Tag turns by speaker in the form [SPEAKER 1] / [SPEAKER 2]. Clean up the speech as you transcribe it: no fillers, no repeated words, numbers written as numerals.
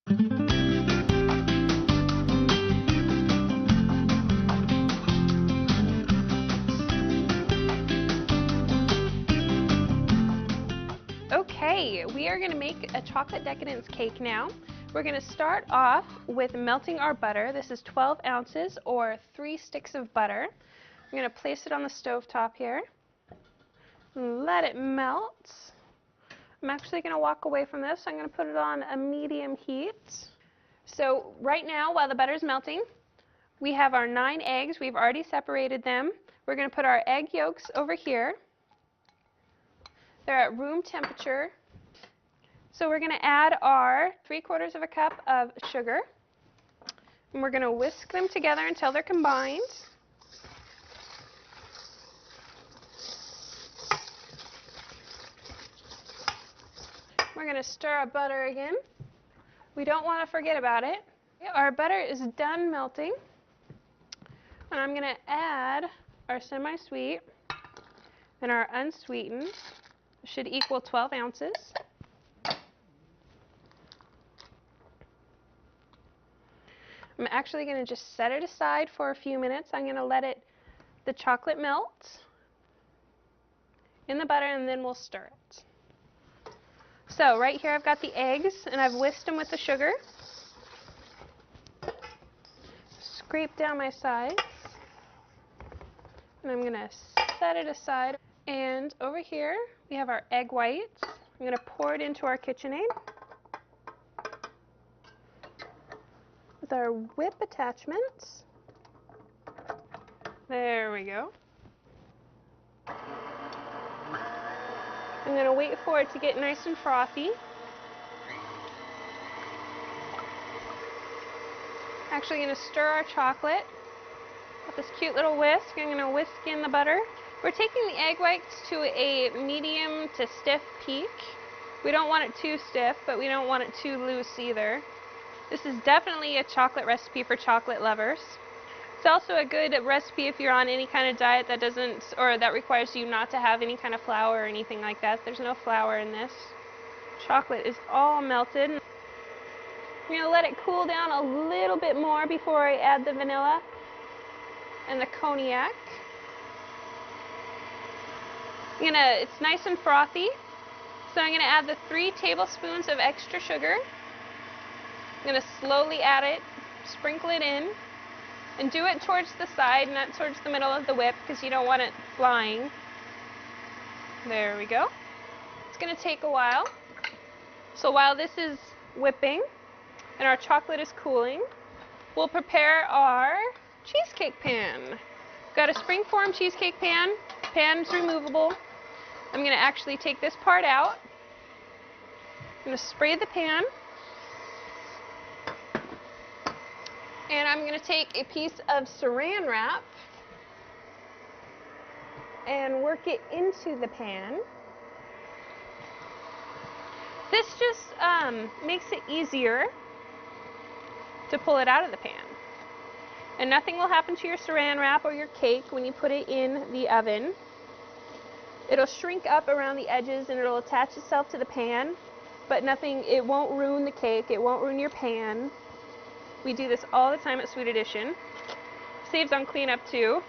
[SPEAKER 1] Okay, we are going to make a chocolate decadence cake now. We're going to start off with melting our butter. This is 12 ounces or 3 sticks of butter. I'm going to place it on the stove top here. Let it melt. I'm actually going to walk away from this. I'm going to put it on a medium heat. So right now, while the butter is melting, we have our 9 eggs. We've already separated them. We're going to put our egg yolks over here. They're at room temperature. So we're going to add our 3/4 of a cup of sugar. And we're going to whisk them together until they're combined. We're going to stir our butter again. We don't want to forget about it. Our butter is done melting. And I'm going to add our semi-sweet and our unsweetened. It should equal 12 ounces. I'm actually going to just set it aside for a few minutes. I'm going to let the chocolate melt in the butter, and then we'll stir it. So right here I've got the eggs, and I've whisked them with the sugar. Scrape down my sides, and I'm going to set it aside. And over here we have our egg whites. I'm going to pour it into our KitchenAid with our whip attachments. There we go. I'm going to wait for it to get nice and frothy. Actually going to stir our chocolate with this cute little whisk. I'm going to whisk in the butter. We're taking the egg whites to a medium to stiff peak. We don't want it too stiff, but we don't want it too loose either. This is definitely a chocolate recipe for chocolate lovers. It's also a good recipe if you're on any kind of diet that doesn't, or that requires you not to have any kind of flour or anything like that. There's no flour in this. Chocolate is all melted. I'm going to let it cool down a little bit more before I add the vanilla and the cognac. It's nice and frothy, so I'm going to add the 3 tablespoons of extra sugar. I'm going to slowly add it, sprinkle it in, and do it towards the side, not towards the middle of the whip, because you don't want it flying. There we go. It's going to take a while. So while this is whipping and our chocolate is cooling, we'll prepare our cheesecake pan. Got a springform cheesecake pan. Pan's removable. I'm going to actually take this part out. I'm going to spray the pan. And I'm going to take a piece of saran wrap and work it into the pan. This just makes it easier to pull it out of the pan. And nothing will happen to your saran wrap or your cake when you put it in the oven. It'll shrink up around the edges and it'll attach itself to the pan, but it won't ruin the cake, it won't ruin your pan. We do this all the time at Sweet Edition. Saves on cleanup too.